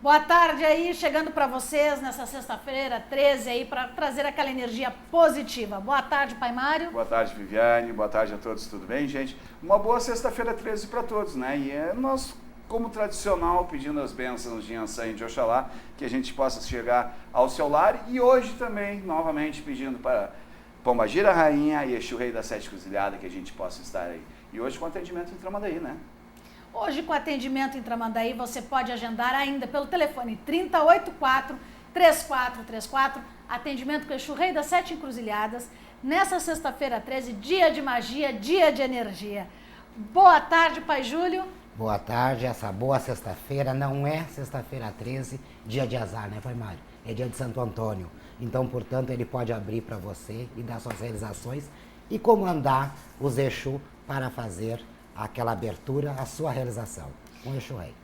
Boa tarde aí, chegando para vocês nessa sexta-feira, 13 aí, para trazer aquela energia positiva. Boa tarde, Pai Mário. Boa tarde, Viviane. Boa tarde a todos, tudo bem, gente? Uma boa sexta-feira 13 para todos, né? E nós, como tradicional, pedindo as bênçãos de Yansan e de Oxalá, que a gente possa chegar ao seu lar. E hoje também, novamente, pedindo para Pombagira Rainha e Exu Rei da Sete Cruzilhada, que a gente possa estar aí. E hoje com atendimento em Tramandaí, né? Hoje, com atendimento em Tramandaí, você pode agendar ainda pelo telefone 3084-3434, atendimento com o Exu Rei das Sete Encruzilhadas, nessa sexta-feira 13, dia de magia, dia de energia. Boa tarde, Pai Júlio. Boa tarde, essa boa sexta-feira não é sexta-feira 13, dia de azar, né, Pai Mário? É dia de Santo Antônio. Então, portanto, ele pode abrir para você e dar suas realizações e comandar os Exu para fazer aquela abertura, a sua realização. Com o Exu Rei.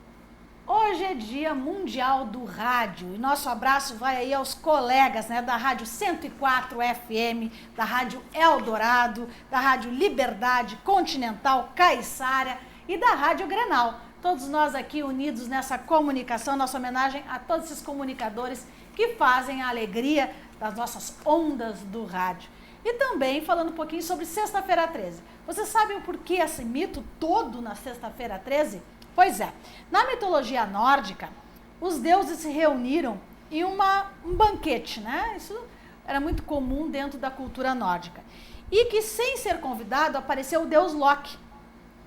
Hoje é dia mundial do rádio e nosso abraço vai aí aos colegas, né, da Rádio 104 FM, da Rádio Eldorado, da Rádio Liberdade, Continental, Caiçara e da Rádio Grenal. Todos nós aqui unidos nessa comunicação, nossa homenagem a todos esses comunicadores que fazem a alegria das nossas ondas do rádio. E também falando um pouquinho sobre sexta-feira 13. Vocês sabem o porquê esse mito todo na sexta-feira 13? Pois é, na mitologia nórdica, os deuses se reuniram em um banquete, né? Isso era muito comum dentro da cultura nórdica. E que, sem ser convidado, apareceu o deus Loki,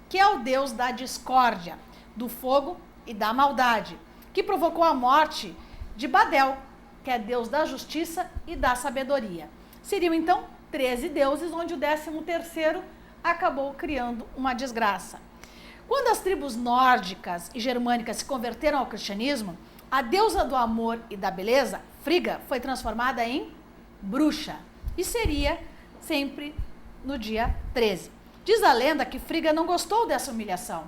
que é o deus da discórdia, do fogo e da maldade, que provocou a morte de Badel, que é deus da justiça e da sabedoria. Seriam, então, 13 deuses, onde o 13º acabou criando uma desgraça. Quando as tribos nórdicas e germânicas se converteram ao cristianismo, a deusa do amor e da beleza, Frigga, foi transformada em bruxa e seria sempre no dia 13. Diz a lenda que Frigga não gostou dessa humilhação,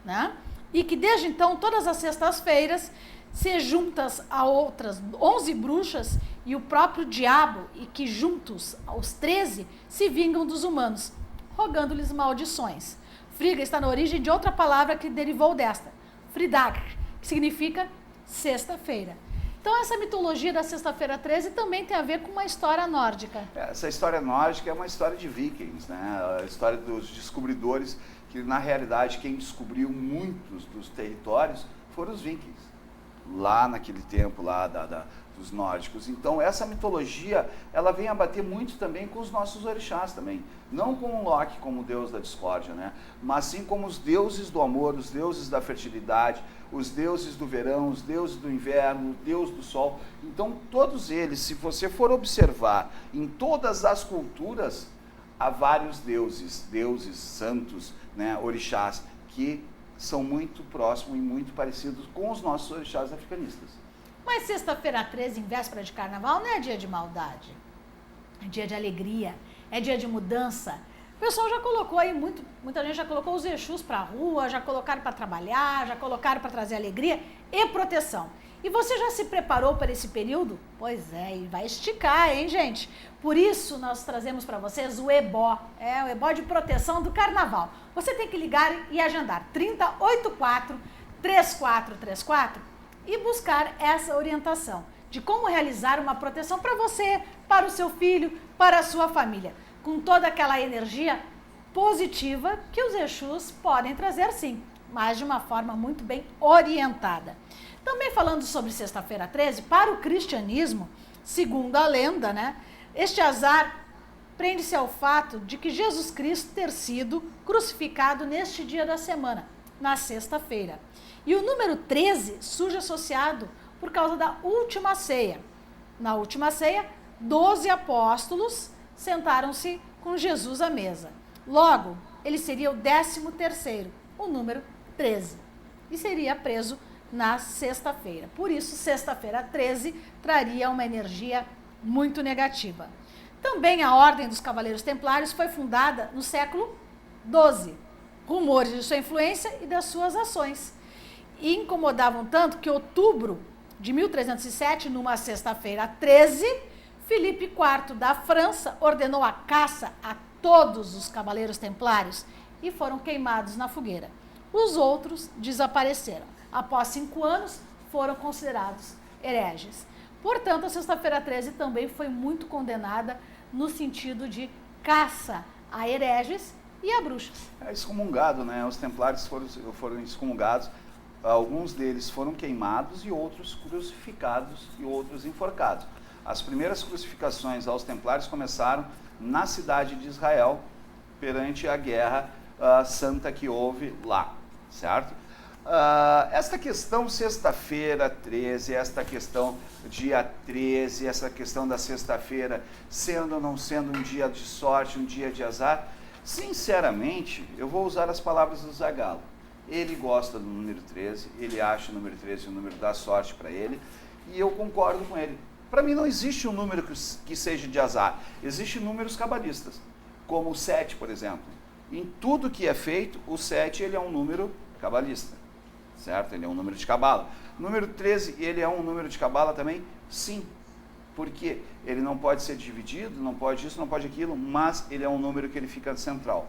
né? E que desde então, todas as sextas-feiras, se juntas a outras 11 bruxas e o próprio diabo, e que juntos, aos 13, se vingam dos humanos, rogando-lhes maldições. Frigga está na origem de outra palavra que derivou desta, Fridag, que significa sexta-feira. Então essa mitologia da sexta-feira 13 também tem a ver com uma história nórdica. Essa história nórdica é uma história de vikings, né? A história dos descobridores, que na realidade quem descobriu muitos dos territórios foram os vikings, lá naquele tempo lá dos nórdicos. Então essa mitologia, ela vem a bater muito também com os nossos orixás também, não com o Loki como deus da discórdia, né? Mas sim como os deuses do amor, os deuses da fertilidade, os deuses do verão, os deuses do inverno, o deus do sol. Então todos eles, se você for observar em todas as culturas, há vários deuses santos, né, orixás, que são muito próximos e muito parecidos com os nossos orixás africanistas. Mas sexta-feira 13, em véspera de carnaval, não é dia de maldade. É dia de alegria, é dia de mudança. O pessoal já colocou aí, muita gente já colocou os Exus para a rua, já colocaram para trabalhar, já colocaram para trazer alegria e proteção. E você já se preparou para esse período? Pois é, e vai esticar, hein, gente? Por isso nós trazemos para vocês o ebó, o ebó de proteção do carnaval. Você tem que ligar e agendar 3084-3434 e buscar essa orientação de como realizar uma proteção para você, para o seu filho, para a sua família, com toda aquela energia positiva que os Exus podem trazer, sim, mas de uma forma muito bem orientada. Também falando sobre sexta-feira 13, para o cristianismo, segundo a lenda, né, este azar prende-se ao fato de que Jesus Cristo ter sido crucificado neste dia da semana, na sexta-feira. E o número 13 surge associado por causa da última ceia. Na última ceia, 12 apóstolos sentaram-se com Jesus à mesa. Logo, ele seria o 13º, o número 13, e seria preso na sexta-feira. Por isso, sexta-feira 13 traria uma energia muito negativa. Também a Ordem dos Cavaleiros Templários foi fundada no século XII. Rumores de sua influência e das suas ações. E incomodavam tanto que, em outubro de 1307, numa sexta-feira 13, Filipe IV da França ordenou a caça a todos os Cavaleiros Templários e foram queimados na fogueira. Os outros desapareceram. Após 5 anos, foram considerados hereges. Portanto, a Sexta-feira 13 também foi muito condenada no sentido de caça a hereges e a bruxas. É excomungado, né? Os templários foram excomungados, alguns deles foram queimados e outros crucificados e outros enforcados. As primeiras crucificações aos templários começaram na cidade de Israel, perante a guerra santa que houve lá, certo? Esta questão sexta-feira 13, esta questão dia 13, essa questão da sexta-feira sendo ou não sendo um dia de sorte, um dia de azar, sinceramente, eu vou usar as palavras do Zagalo. Ele gosta do número 13, ele acha o número 13 o número da sorte para ele, e eu concordo com ele. Para mim não existe um número que seja de azar, existem números cabalistas, como o 7, por exemplo. Em tudo que é feito, o 7 ele é um número cabalista. Certo? Ele é um número de cabala. O número 13, ele é um número de cabala também? Sim. Porque ele não pode ser dividido, não pode isso, não pode aquilo, mas ele é um número que ele fica central.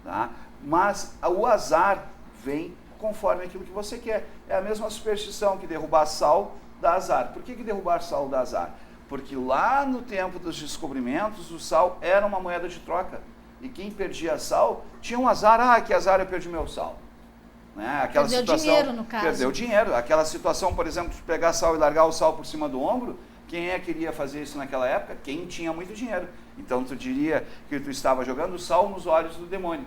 Tá? Mas o azar vem conforme aquilo que você quer. É a mesma superstição que derrubar sal dá azar. Por que derrubar sal dá azar? Porque lá no tempo dos descobrimentos, o sal era uma moeda de troca. E quem perdia sal tinha um azar. Ah, que azar, eu perdi meu sal. Né? Aquela perdeu situação, dinheiro, no caso. Perdeu dinheiro. Aquela situação, por exemplo, de pegar sal e largar o sal por cima do ombro, quem é que iria fazer isso naquela época? Quem tinha muito dinheiro. Então, tu diria que tu estava jogando sal nos olhos do demônio.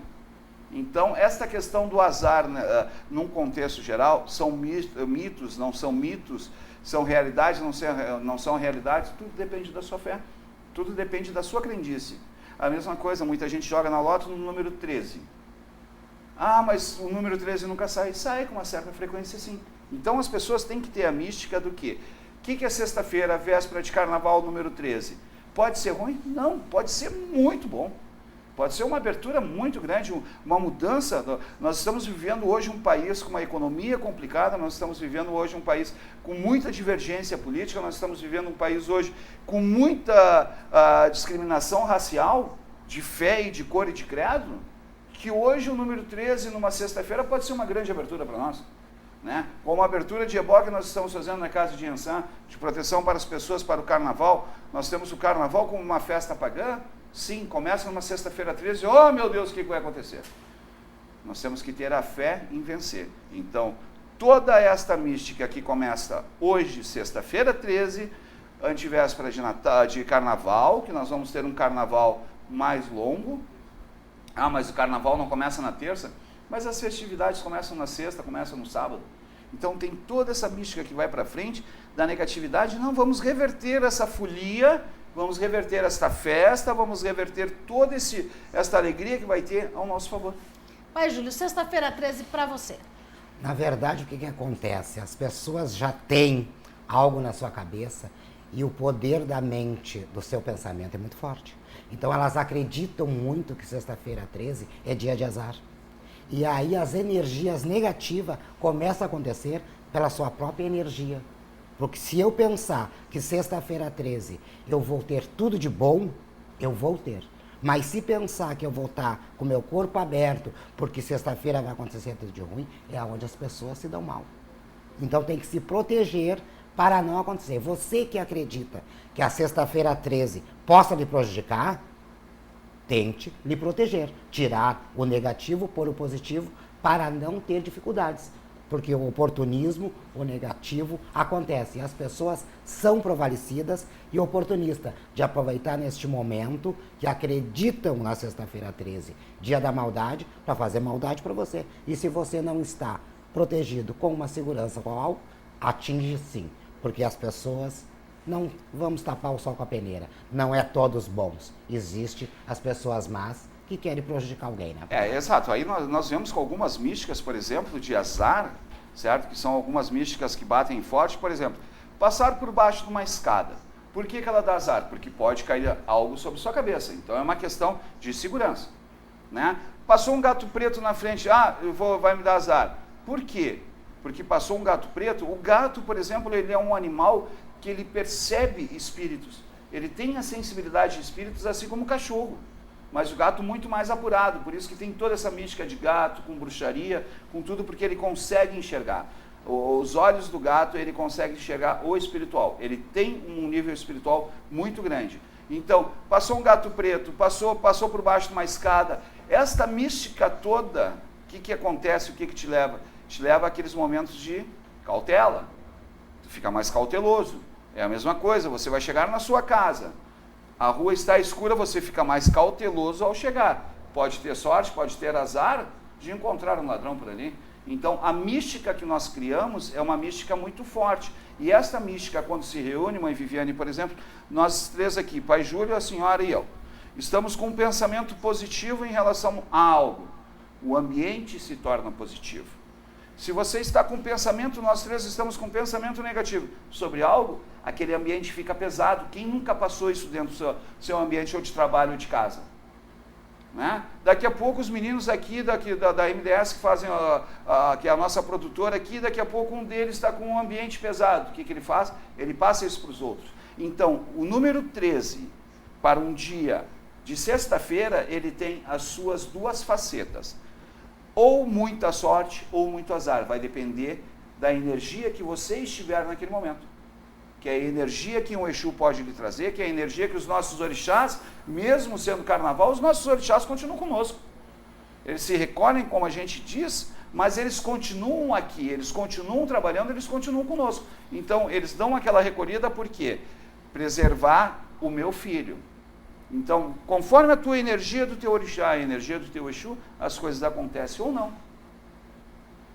Então, esta questão do azar, né, num contexto geral, são mitos, não são mitos, são realidades, não são realidades, tudo depende da sua fé, tudo depende da sua crendice. A mesma coisa, muita gente joga na loto no número 13. Ah, mas o número 13 nunca sai. Sai com uma certa frequência, sim. Então as pessoas têm que ter a mística do quê? O que é sexta-feira, véspera de carnaval, número 13? Pode ser ruim? Não, pode ser muito bom. Pode ser uma abertura muito grande, uma mudança. Nós estamos vivendo hoje um país com uma economia complicada, nós estamos vivendo hoje um país com muita divergência política, nós estamos vivendo um país hoje com muita discriminação racial, de fé e de cor e de credo, que hoje o número 13, numa sexta-feira, pode ser uma grande abertura para nós. Né? Como a abertura de ebó que nós estamos fazendo na Casa de Iansã, de proteção para as pessoas, para o carnaval, nós temos o carnaval como uma festa pagã. Sim, começa numa sexta-feira 13, oh meu Deus, o que vai acontecer? Nós temos que ter a fé em vencer. Então, toda esta mística que começa hoje, sexta-feira 13, antevéspera de carnaval, que nós vamos ter um carnaval mais longo. Ah, mas o carnaval não começa na terça? Mas as festividades começam na sexta, começam no sábado. Então tem toda essa mística que vai para frente da negatividade. Não, vamos reverter essa folia, vamos reverter esta festa, vamos reverter toda esta alegria que vai ter ao nosso favor. Pai Júlio, sexta-feira 13 para você. Na verdade, o que acontece? As pessoas já têm algo na sua cabeça e o poder da mente, do seu pensamento é muito forte. Então elas acreditam muito que sexta-feira 13 é dia de azar. E aí as energias negativas começam a acontecer pela sua própria energia. Porque se eu pensar que sexta-feira 13 eu vou ter tudo de bom, eu vou ter. Mas se pensar que eu vou estar com o meu corpo aberto, porque sexta-feira vai acontecer tudo de ruim, é onde as pessoas se dão mal. Então tem que se proteger para não acontecer. Você que acredita que a sexta-feira 13 possa lhe prejudicar, tente lhe proteger. Tirar o negativo, pôr o positivo, para não ter dificuldades. Porque o oportunismo, o negativo, acontece. E as pessoas são prevalecidas e oportunistas de aproveitar neste momento que acreditam na sexta-feira 13, dia da maldade, para fazer maldade para você. E se você não está protegido com uma segurança com algo, atinge sim. Porque as pessoas, não vamos tapar o sol com a peneira, não é todos bons. Existe as pessoas más que querem prejudicar alguém, né? Exato. Aí nós vemos com algumas místicas, por exemplo, de azar, certo? Que são algumas místicas que batem forte, por exemplo, passar por baixo de uma escada. Por que ela dá azar? Porque pode cair algo sobre sua cabeça. Então é uma questão de segurança, né? Passou um gato preto na frente, vai me dar azar. Por quê? Porque passou um gato preto. O gato, por exemplo, ele é um animal que ele percebe espíritos. Ele tem a sensibilidade de espíritos, assim como o cachorro. Mas o gato muito mais apurado, por isso que tem toda essa mística de gato, com bruxaria, com tudo, porque ele consegue enxergar. Os olhos do gato, ele consegue enxergar o espiritual. Ele tem um nível espiritual muito grande. Então, passou um gato preto, passou por baixo de uma escada. Esta mística toda, o que acontece, o que te leva? Te leva àqueles momentos de cautela. Tu fica mais cauteloso. É a mesma coisa, você vai chegar na sua casa. A rua está escura, você fica mais cauteloso ao chegar. Pode ter sorte, pode ter azar de encontrar um ladrão por ali. Então, a mística que nós criamos é uma mística muito forte. E esta mística, quando se reúne, mãe Viviane, por exemplo, nós três aqui, pai Júlio, a senhora e eu, estamos com um pensamento positivo em relação a algo. O ambiente se torna positivo. Se você está com pensamento, nós três estamos com pensamento negativo sobre algo, aquele ambiente fica pesado. Quem nunca passou isso dentro do seu ambiente ou de trabalho ou de casa? Né? Daqui a pouco os meninos aqui da MDS que fazem, que é a nossa produtora aqui, daqui a pouco um deles está com um ambiente pesado. O que ele faz? Ele passa isso para os outros. Então, o número 13, para um dia de sexta-feira, ele tem as suas duas facetas. Ou muita sorte, ou muito azar. Vai depender da energia que você estiver naquele momento. Que é a energia que um Exu pode lhe trazer, que é a energia que os nossos orixás, mesmo sendo carnaval, os nossos orixás continuam conosco. Eles se recolhem, como a gente diz, mas eles continuam aqui, eles continuam trabalhando, eles continuam conosco. Então, eles dão aquela recolhida por quê? Preservar o meu filho. Então, conforme a tua energia do teu orixá, a energia do teu Exu, as coisas acontecem ou não.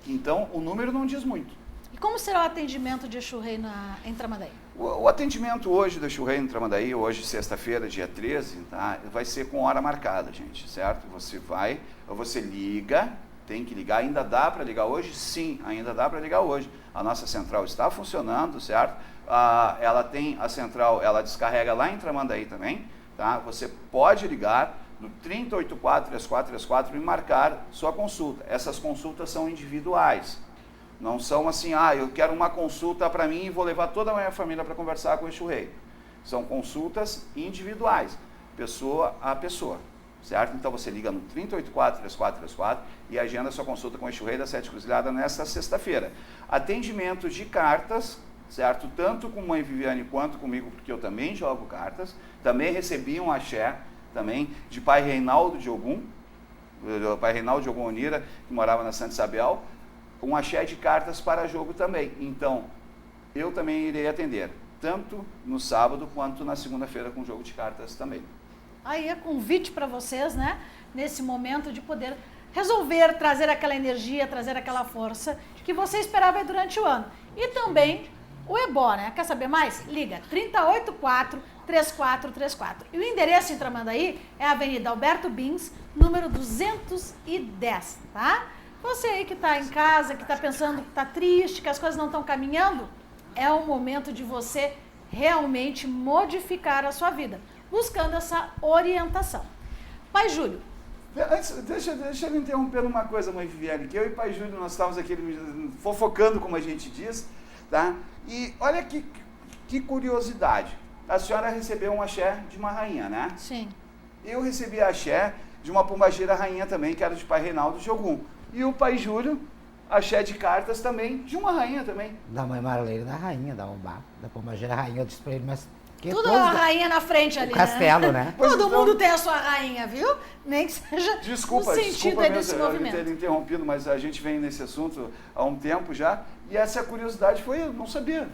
Então, o número não diz muito. E como será o atendimento de Exu Rei em Tramandaí? O atendimento hoje do Exu Rei em Tramandaí, hoje sexta-feira, dia 13, tá? Vai ser com hora marcada, gente, certo? Você liga, tem que ligar, ainda dá para ligar hoje? Sim, ainda dá para ligar hoje. A nossa central está funcionando, certo? Ela tem a central, ela descarrega lá em Tramandaí também, tá? Você pode ligar no 3084-3434 e marcar sua consulta. Essas consultas são individuais. Não são assim, eu quero uma consulta para mim e vou levar toda a minha família para conversar com o Exu Rei. São consultas individuais, pessoa a pessoa, certo? Então você liga no 3084-3434 e agenda sua consulta com o Exu Rei da Sete Cruzilhadas nesta sexta-feira. Atendimento de cartas, certo? Tanto com mãe Viviane quanto comigo, porque eu também jogo cartas. Também recebi um axé, também, de pai Reinaldo de Ogum, pai Reinaldo de Ogum Onira, que morava na Santa Isabel, um axé de cartas para jogo também. Então, eu também irei atender, tanto no sábado quanto na segunda-feira com jogo de cartas também. Aí é convite para vocês, né, nesse momento de poder resolver, trazer aquela energia, trazer aquela força que você esperava durante o ano. E também o Ebó, né? Quer saber mais? Liga 3084-3434. E o endereço em Tramandaí é a Avenida Alberto Bins, número 210, tá? Você aí que está em casa, que está pensando que está triste, que as coisas não estão caminhando, é o momento de você realmente modificar a sua vida, buscando essa orientação. Pai Júlio. Deixa eu interromper uma coisa, mãe Viviane, que eu e pai Júlio, nós estávamos aqui fofocando, como a gente diz, tá? E olha que curiosidade. A senhora recebeu um axé de uma rainha, né? Sim. Eu recebi axé de uma pombageira rainha também, que era de pai Reinaldo de Ogum. E o pai Júlio, axé de cartas também, de uma rainha também. Da mãe Marleira, da rainha, da Ubá, da pombageira rainha, eu disse pra ele, mas... Tudo é uma rainha na frente ali, castelo, né? Todo mundo tem a sua rainha, viu? Nem que seja no sentido desse movimento. Eu ter interrompido, mas a gente vem nesse assunto há um tempo já, e essa curiosidade foi, eu não sabia.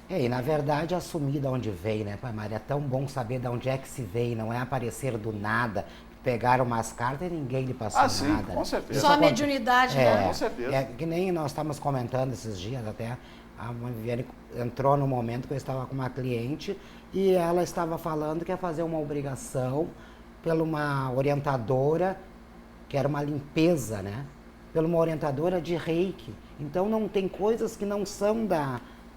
E na verdade assumir de onde veio, né, pai Maria? É tão bom saber de onde é que se veio, não é aparecer do nada. Pegaram umas cartas e ninguém lhe passou nada. Sim, com certeza. Só a mediunidade, né? Com certeza. É que nem nós estávamos comentando esses dias, até a mãe Viviane entrou no momento que eu estava com uma cliente e ela estava falando que ia fazer uma obrigação pela uma orientadora, que era uma limpeza, né? Pela uma orientadora de reiki. Então não tem coisas que não são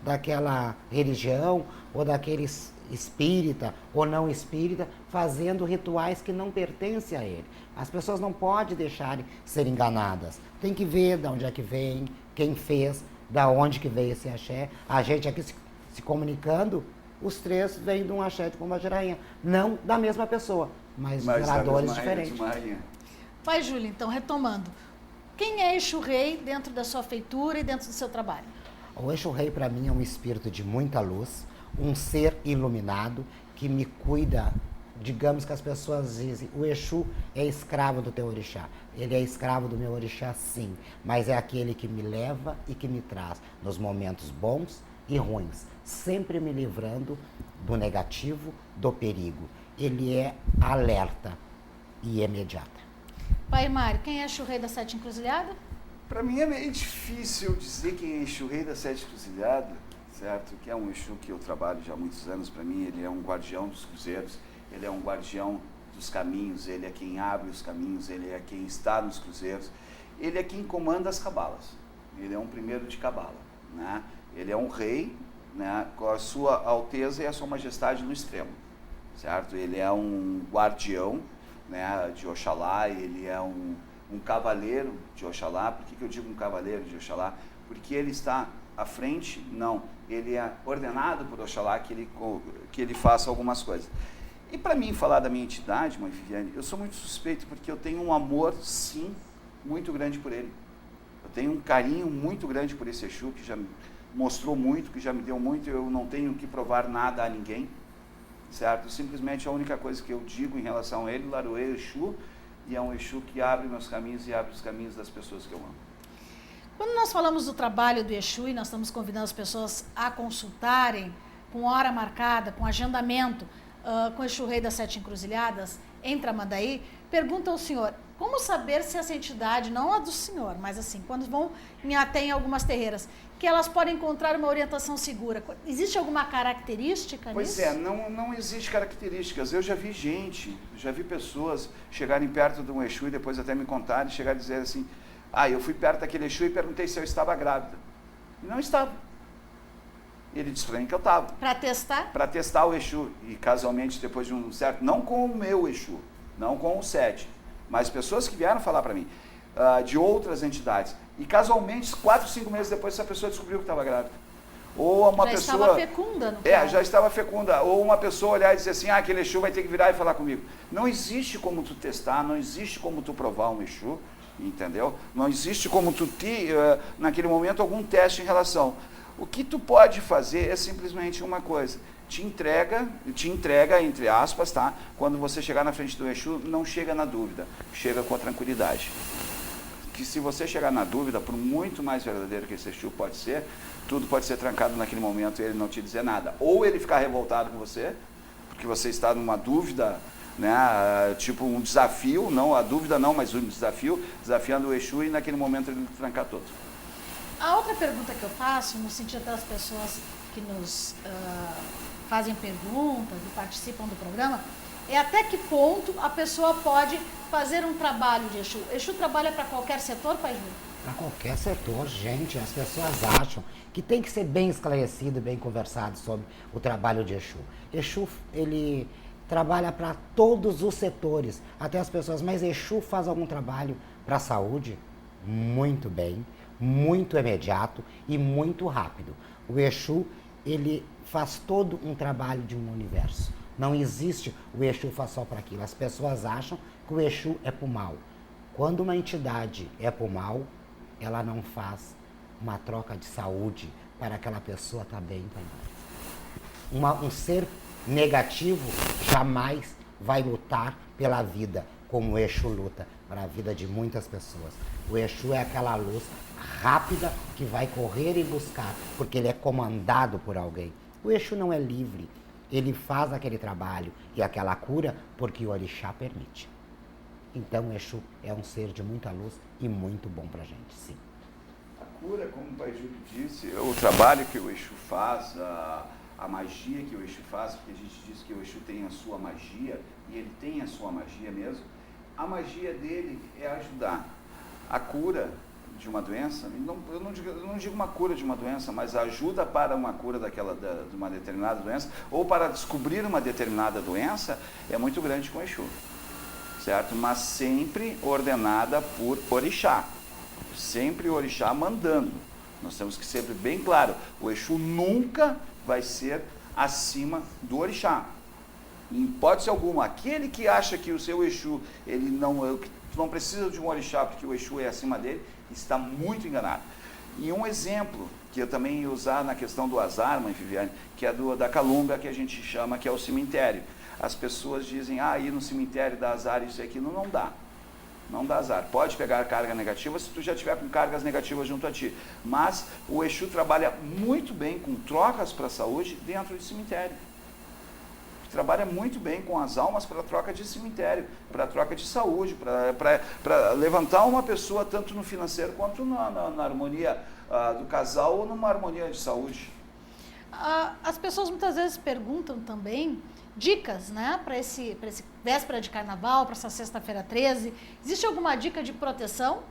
daquela religião ou daqueles espírita ou não espírita, fazendo rituais que não pertencem a ele. As pessoas não podem deixar ser enganadas. Tem que ver de onde é que vem, quem fez, da onde que veio esse axé. A gente aqui se comunicando, os três vêm de um axé de pombageira rainha. Não da mesma pessoa, mas geradores diferentes. Pai Júlio, então, retomando. Quem é Exu Rei dentro da sua feitura e dentro do seu trabalho? O Exu Rei para mim é um espírito de muita luz, um ser iluminado que me cuida. Digamos que as pessoas dizem, o Exu é escravo do teu orixá. Ele é escravo do meu orixá, sim, mas é aquele que me leva e que me traz nos momentos bons e ruins, sempre me livrando do negativo, do perigo. Ele é alerta e imediata. Pai Mário, quem é Exu Rei da Sete Encruzilhada? Para mim é meio difícil dizer quem é Exu Rei da Sete Encruzilhada, certo? Que é um Exu que eu trabalho já há muitos anos. Para mim ele é um guardião dos cruzeiros, ele é um guardião dos caminhos, ele é quem abre os caminhos, ele é quem está nos cruzeiros, ele é quem comanda as cabalas, ele é um primeiro de cabala, né? Ele é um rei, né, com a sua alteza e a sua majestade no extremo, certo? Ele é um guardião, né, de Oxalá, ele é um cavaleiro de Oxalá. Por que eu digo um cavaleiro de Oxalá? Porque ele está à frente? Não, ele é ordenado por Oxalá que ele faça algumas coisas. E para mim falar da minha entidade, mãe Viviane, eu sou muito suspeito porque eu tenho um amor, sim, muito grande por ele. Eu tenho um carinho muito grande por esse Exu, que já me mostrou muito, que já me deu muito. Eu não tenho que provar nada a ninguém, certo? Simplesmente a única coisa que eu digo em relação a ele, Laroê Exu, e é um Exu que abre meus caminhos e abre os caminhos das pessoas que eu amo. Quando nós falamos do trabalho do Exu e nós estamos convidando as pessoas a consultarem com hora marcada, com agendamento, com o Exu Rei das Sete Encruzilhadas, em Tramandaí, pergunta ao senhor, como saber se essa entidade, não a do senhor, mas assim, quando vão até em algumas terreiras, que elas podem encontrar uma orientação segura? Existe alguma característica nisso? Pois é, não existe características. Eu já vi gente, já vi pessoas chegarem perto de um Exu e depois até me contarem, chegar a dizer assim, eu fui perto daquele Exu e perguntei se eu estava grávida. E não estava. Ele disse para mim que eu estava. Para testar? Para testar o Exu. E casualmente, depois de um certo... Não com o meu Exu, não com o 7, mas pessoas que vieram falar para mim, de outras entidades. E casualmente, 4, 5 meses depois, essa pessoa descobriu que estava grávida. Ou uma pessoa... Já estava fecunda, no caso. Já estava fecunda. Ou uma pessoa olhar e dizer assim, aquele Exu vai ter que virar e falar comigo. Não existe como tu testar, não existe como tu provar um Exu, entendeu? Não existe como tu naquele momento, algum teste em relação... O que tu pode fazer é simplesmente uma coisa, te entrega, entre aspas, tá? Quando você chegar na frente do Exu, não chega na dúvida, chega com a tranquilidade. Que se você chegar na dúvida, por muito mais verdadeiro que esse Exu pode ser, tudo pode ser trancado naquele momento e ele não te dizer nada. Ou ele ficar revoltado com você, porque você está numa dúvida, né? Tipo um desafio, não a dúvida não, mas um desafio, desafiando o Exu e naquele momento ele trancar tudo. A outra pergunta que eu faço, no sentido das pessoas que nos fazem perguntas e participam do programa, é até que ponto a pessoa pode fazer um trabalho de Exu. Exu trabalha para qualquer setor, Pai Júlio? Para qualquer setor, gente. As pessoas acham que tem que ser bem esclarecido, bem conversado sobre o trabalho de Exu. Exu, ele trabalha para todos os setores, até as pessoas, mas Exu faz algum trabalho para a saúde? Muito bem. Muito imediato e muito rápido. O Exu, ele faz todo um trabalho de um universo. Não existe o Exu faz só para aquilo. As pessoas acham que o Exu é para o mal. Quando uma entidade é para o mal, ela não faz uma troca de saúde para aquela pessoa estar bem também. Um ser negativo jamais vai lutar pela vida, como o Exu luta para a vida de muitas pessoas. O Exu é aquela luz rápida que vai correr e buscar, porque ele é comandado por alguém. O Exu não é livre, ele faz aquele trabalho e aquela cura porque o orixá permite. Então o Exu é um ser de muita luz e muito bom pra gente, sim. A cura, como o Pai Júlio disse, o trabalho que o Exu faz, a magia que o Exu faz, porque a gente diz que o Exu tem a sua magia, e ele tem a sua magia mesmo, a magia dele é ajudar. A cura de uma doença, eu não digo uma cura de uma doença, mas a ajuda para uma cura de uma determinada doença, ou para descobrir uma determinada doença, é muito grande com o Exu, certo? Mas sempre ordenada por orixá, sempre o orixá mandando. Nós temos que ser bem claro, o Exu nunca vai ser acima do orixá. Em hipótese alguma, aquele que acha que o seu Exu, ele não precisa de um orixá porque o Exu é acima dele, está muito enganado. E um exemplo que eu também ia usar na questão do azar, mãe Viviane, que é da calunga, que a gente chama, que é o cemitério. As pessoas dizem, ir no cemitério dá azar, isso e aquilo. Não dá. Não dá azar. Pode pegar carga negativa se tu já tiver com cargas negativas junto a ti. Mas o Exu trabalha muito bem com trocas para a saúde dentro de cemitério. Trabalha muito bem com as almas para troca de cemitério, para troca de saúde, para levantar uma pessoa tanto no financeiro quanto na harmonia do casal ou numa harmonia de saúde. As pessoas muitas vezes perguntam também dicas, né, para esse véspera de carnaval, para essa sexta-feira 13. Existe alguma dica de proteção?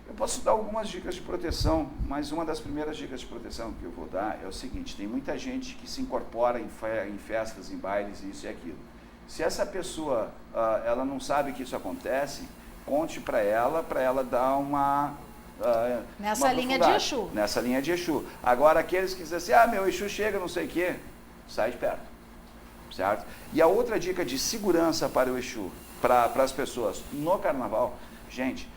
Eu posso dar algumas dicas de proteção, mas uma das primeiras dicas de proteção que eu vou dar é o seguinte: tem muita gente que se incorpora em festas, em bailes, isso e aquilo. Se essa pessoa ela não sabe que isso acontece, conte para ela dar uma nessa linha de Exu. Nessa linha de Exu. Agora, aqueles que dizem assim, meu Exu chega, não sei o quê, sai de perto, certo? E a outra dica de segurança para o Exu, para as pessoas no carnaval, gente,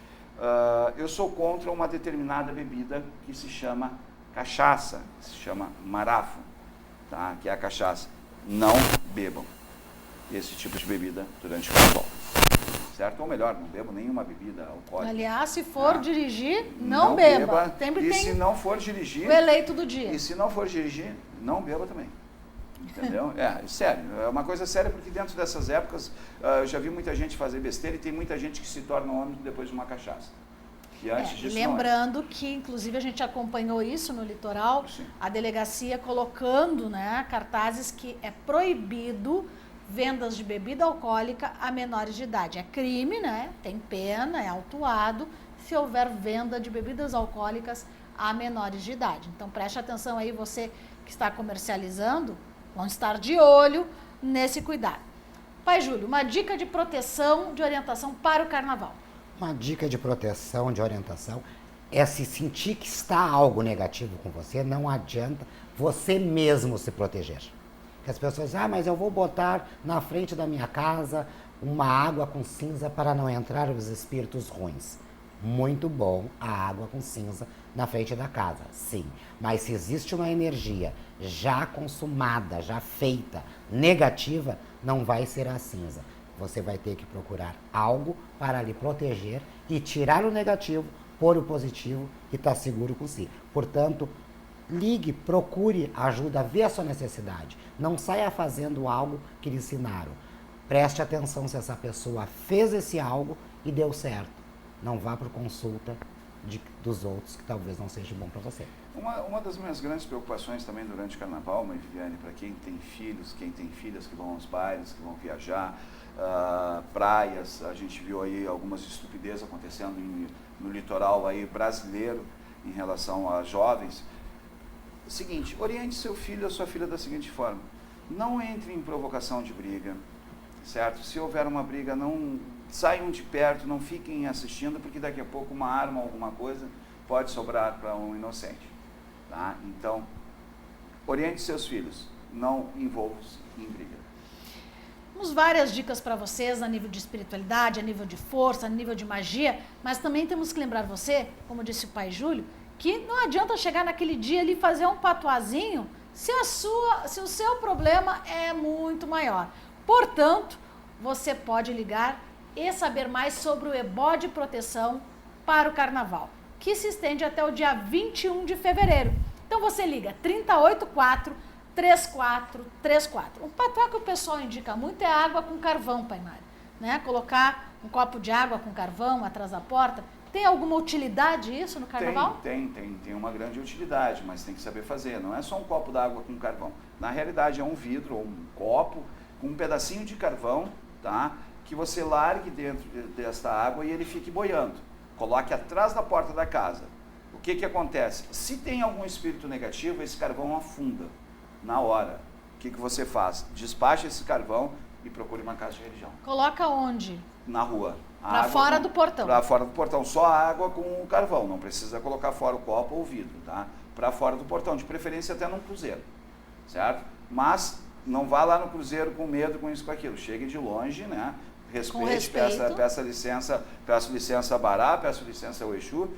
eu sou contra uma determinada bebida que se chama cachaça, se chama marafo, tá? Que é a cachaça. Não bebam esse tipo de bebida durante o carnaval, certo? Ou melhor, não bebam nenhuma bebida alcoólica. Aliás, se for dirigir, não beba. Sempre e tem se não for dirigir, o eleito do dia. E se não for dirigir, não beba também. Entendeu? Sério, é uma coisa séria, porque dentro dessas épocas eu já vi muita gente fazer besteira e tem muita gente que se torna homem depois de uma cachaça. Que antes disso lembrando que, inclusive, a gente acompanhou isso no litoral, sim, a delegacia colocando, né, cartazes que é proibido vendas de bebida alcoólica a menores de idade. É crime, né? Tem pena, é autuado se houver venda de bebidas alcoólicas a menores de idade. Então preste atenção aí, você que está comercializando, vão estar de olho nesse cuidado. Pai Júlio, uma dica de proteção, de orientação para o carnaval. Uma dica de proteção, de orientação, é se sentir que está algo negativo com você, não adianta você mesmo se proteger. Que as pessoas dizem, mas eu vou botar na frente da minha casa uma água com cinza para não entrar os espíritos ruins. Muito bom a água com cinza na frente da casa, sim. Mas se existe uma energia já consumada, já feita, negativa, não vai ser a cinza. Você vai ter que procurar algo para lhe proteger e tirar o negativo, pôr o positivo e estar seguro com si. Portanto, ligue, procure ajuda, vê a sua necessidade. Não saia fazendo algo que lhe ensinaram. Preste atenção se essa pessoa fez esse algo e deu certo. Não vá por consulta dos outros, que talvez não seja bom para você. Uma das minhas grandes preocupações também durante o carnaval, mãe Viviane, para quem tem filhos, quem tem filhas que vão aos bailes, que vão viajar, praias, a gente viu aí algumas estupidezes acontecendo no litoral aí brasileiro em relação a jovens. Seguinte, oriente seu filho ou sua filha da seguinte forma: não entre em provocação de briga, certo? Se houver uma briga, não saiam de perto, não fiquem assistindo, porque daqui a pouco uma arma ou alguma coisa pode sobrar para um inocente, tá? Então, oriente seus filhos, não envolvam-se em briga. Temos várias dicas para vocês a nível de espiritualidade, a nível de força, a nível de magia, mas também temos que lembrar você, como disse o pai Júlio, que não adianta chegar naquele dia ali e fazer um patuazinho se o seu problema é muito maior. Portanto, você pode ligar e saber mais sobre o ebó de proteção para o carnaval, que se estende até o dia 21 de fevereiro. Então você liga 384-3434. Um patuá que o pessoal indica muito é água com carvão, pai Mário, né? Colocar um copo de água com carvão atrás da porta. Tem alguma utilidade isso no carnaval? Tem uma grande utilidade, mas tem que saber fazer. Não é só um copo d'água com carvão. Na realidade é um vidro ou um copo com um pedacinho de carvão, tá? Que você largue dentro desta água e ele fique boiando. Coloque atrás da porta da casa. O que acontece? Se tem algum espírito negativo, esse carvão afunda na hora. O que você faz? Despacha esse carvão e procure uma casa de religião. Coloca onde? Na rua. Para fora do portão. Para fora do portão. Só a água com o carvão. Não precisa colocar fora o copo ou o vidro, tá? Para fora do portão. De preferência até num cruzeiro. Certo? Mas não vá lá no cruzeiro com medo, com isso, com aquilo. Chegue de longe, né? Respeite, peça licença a Bará, peça licença ao Exu.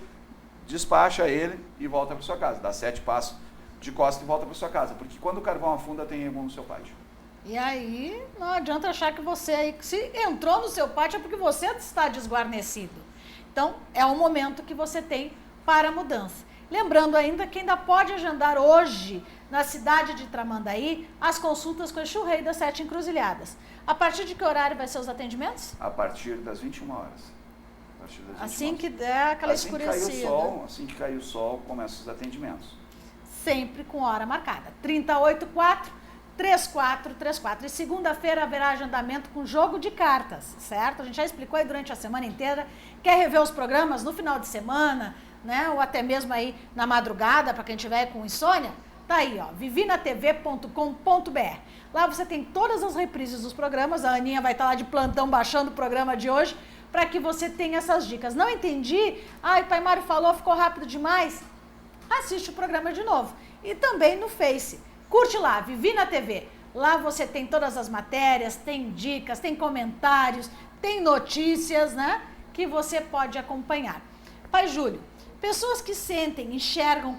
despacha ele e volta para sua casa. Dá 7 passos de costa e volta para sua casa. Porque quando o carvão afunda, tem Egum no seu pátio. E aí, não adianta achar que você aí, que se entrou no seu pátio é porque você está desguarnecido. Então, é o momento que você tem para a mudança. Lembrando ainda que ainda pode agendar hoje, na cidade de Tramandaí, as consultas com o Exu Rei das 7 Encruzilhadas. A partir de que horário vai ser os atendimentos? A partir das 21 horas. A partir das 21 Assim horas. que der aquela assim escurecida. Que cai o sol, assim que cair o sol, começam os atendimentos. Sempre com hora marcada. 3084-3434. E segunda-feira haverá agendamento com jogo de cartas, certo? A gente já explicou aí durante a semana inteira. Quer rever os programas no final de semana, né? Ou até mesmo aí na madrugada, para quem tiver com insônia? Tá aí, ó, vivinatv.com.br. Lá você tem todas as reprises dos programas. A Aninha vai estar lá de plantão baixando o programa de hoje para que você tenha essas dicas. Não entendi? Ai, o Pai Mário falou, ficou rápido demais. Assiste o programa de novo. E também no Face. Curte lá, Vivi na TV. Lá você tem todas as matérias, tem dicas, tem comentários, tem notícias, né? Que você pode acompanhar. Pai Júlio, pessoas que sentem, enxergam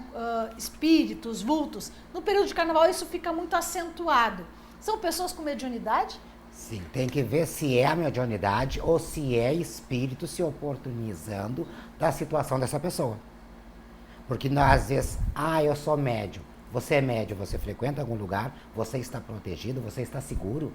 espíritos, vultos, no período de carnaval isso fica muito acentuado. São pessoas com mediunidade? Sim, tem que ver se é a mediunidade ou se é espírito se oportunizando da situação dessa pessoa. Porque às vezes, eu sou médium. Você é médium, você frequenta algum lugar, você está protegido, você está seguro?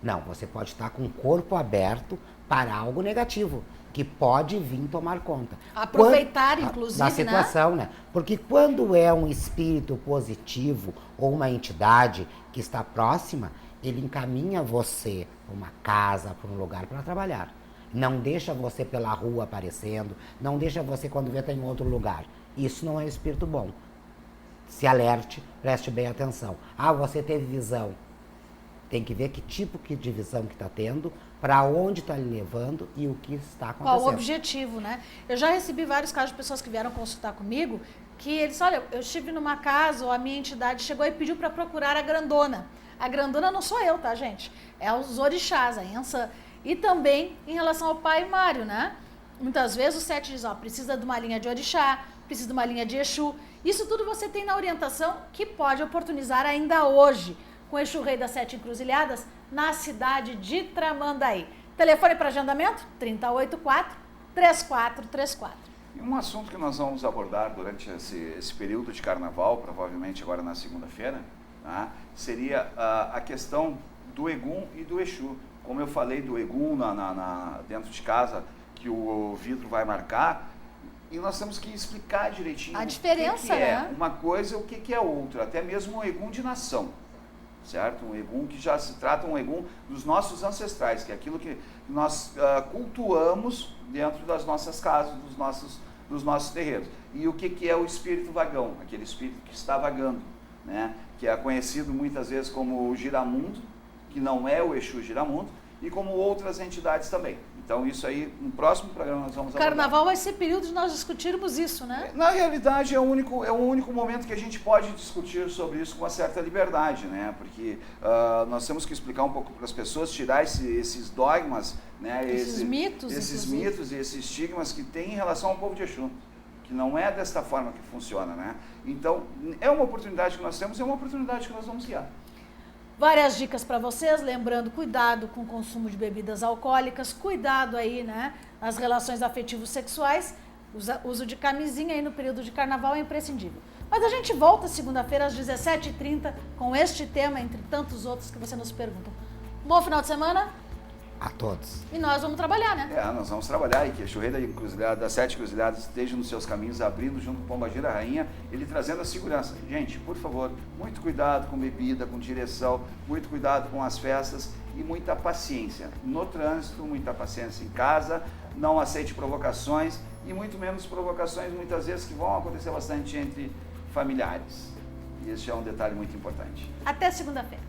Não, você pode estar com o corpo aberto para algo negativo, que pode vir tomar conta. Aproveitar, inclusive, da situação, né? Porque quando é um espírito positivo ou uma entidade que está próxima, ele encaminha você para uma casa, para um lugar para trabalhar. Não deixa você pela rua aparecendo, não deixa você quando vê está em outro lugar. Isso não é um espírito bom. Se alerte, preste bem atenção. Você teve visão. Tem que ver que tipo de visão que está tendo, para onde está lhe levando e o que está acontecendo. Qual o objetivo, né? Eu já recebi vários casos de pessoas que vieram consultar comigo, que eles, olha, eu estive numa casa, ou a minha entidade chegou e pediu para procurar a grandona. A grandona não sou eu, tá, gente? É os orixás, a Yansan. E também em relação ao Pai Mário, né? Muitas vezes o Sete diz, precisa de uma linha de orixá, precisa de uma linha de Exu. Isso tudo você tem na orientação que pode oportunizar ainda hoje com o Exu Rei das 7 Encruzilhadas na cidade de Tramandaí. Telefone para agendamento? 3084-3434. E um assunto que nós vamos abordar durante esse período de carnaval, provavelmente agora na segunda-feira, tá? Seria a questão do Egum e do Exu. Como eu falei do Egum dentro de casa, que o vidro vai marcar, e nós temos que explicar direitinho a diferença, o que é né? uma coisa e o que é outra, até mesmo um Egum de nação, certo? Um Egum que já se trata um Egum dos nossos ancestrais, que é aquilo que nós cultuamos dentro das nossas casas, dos nossos terreiros. E o que é o espírito vagão, aquele espírito que está vagando, né? Que é conhecido muitas vezes como o giramundo, que não é o Exu giramundo, e como outras entidades também. Então isso aí, no próximo programa nós vamos abordar. Carnaval vai ser período de nós discutirmos isso, né? Na realidade é o único momento que a gente pode discutir sobre isso com uma certa liberdade, né? Porque nós temos que explicar um pouco para as pessoas, tirar esses dogmas, né? Esses mitos e esses estigmas que tem em relação ao povo de Exu, que não é desta forma que funciona, né? Então é uma oportunidade que nós temos, é uma oportunidade que nós vamos guiar. Várias dicas para vocês, lembrando, cuidado com o consumo de bebidas alcoólicas, cuidado aí, né, nas relações afetivos sexuais, uso de camisinha aí no período de carnaval é imprescindível. Mas a gente volta segunda-feira às 17h30 com este tema, entre tantos outros que você nos pergunta. Bom final de semana. A todos. E nós vamos trabalhar, né? Nós vamos trabalhar e que o Rei das 7 Encruzilhadas esteja nos seus caminhos, abrindo junto com Pombagira Rainha, ele trazendo a segurança. Gente, por favor, muito cuidado com bebida, com direção, muito cuidado com as festas e muita paciência. No trânsito, muita paciência em casa, não aceite provocações e muito menos provocações, muitas vezes, que vão acontecer bastante entre familiares. E esse é um detalhe muito importante. Até segunda-feira.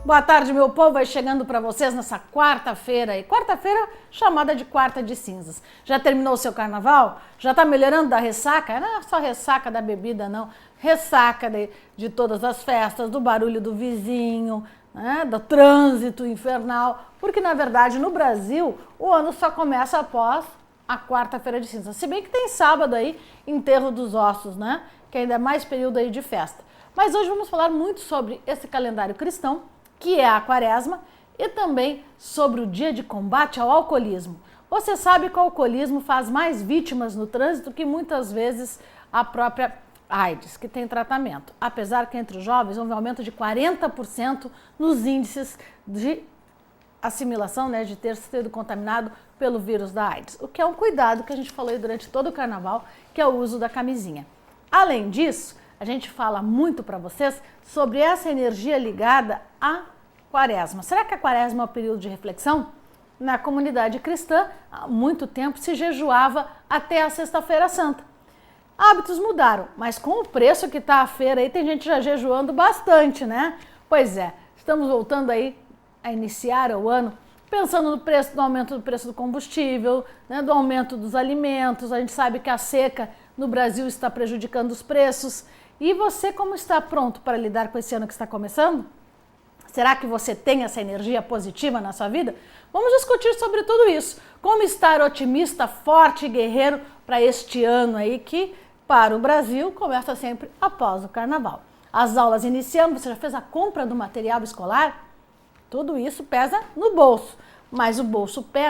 Boa tarde, meu povo, vai chegando para vocês nessa quarta-feira, e quarta-feira chamada de quarta de cinzas. Já terminou o seu carnaval? Já tá melhorando da ressaca? Não é só ressaca da bebida, não. Ressaca de todas as festas, do barulho do vizinho, né, do trânsito infernal, porque na verdade no Brasil o ano só começa após a quarta-feira de cinzas. Se bem que tem sábado aí, enterro dos ossos, né, que ainda é mais período aí de festa. Mas hoje vamos falar muito sobre esse calendário cristão, que é a quaresma, e também sobre o dia de combate ao alcoolismo. Você sabe que o alcoolismo faz mais vítimas no trânsito que muitas vezes a própria AIDS, que tem tratamento. Apesar que entre os jovens houve um aumento de 40% nos índices de assimilação, né, de ter sido contaminado pelo vírus da AIDS. O que é um cuidado que a gente falou aí durante todo o carnaval, que é o uso da camisinha. Além disso, a gente fala muito para vocês sobre essa energia ligada à quaresma. Será que a quaresma é um período de reflexão? Na comunidade cristã, há muito tempo se jejuava até a Sexta-feira Santa. Hábitos mudaram, mas com o preço que está a feira aí, tem gente já jejuando bastante, né? Pois é, estamos voltando aí a iniciar o ano pensando no preço, no aumento do preço do combustível, né, do aumento dos alimentos. A gente sabe que a seca no Brasil está prejudicando os preços. E você, como está pronto para lidar com esse ano que está começando? Será que você tem essa energia positiva na sua vida? Vamos discutir sobre tudo isso. Como estar otimista, forte e guerreiro para este ano aí que, para o Brasil, começa sempre após o carnaval. As aulas iniciando, você já fez a compra do material escolar? Tudo isso pesa no bolso, mas o bolso pesa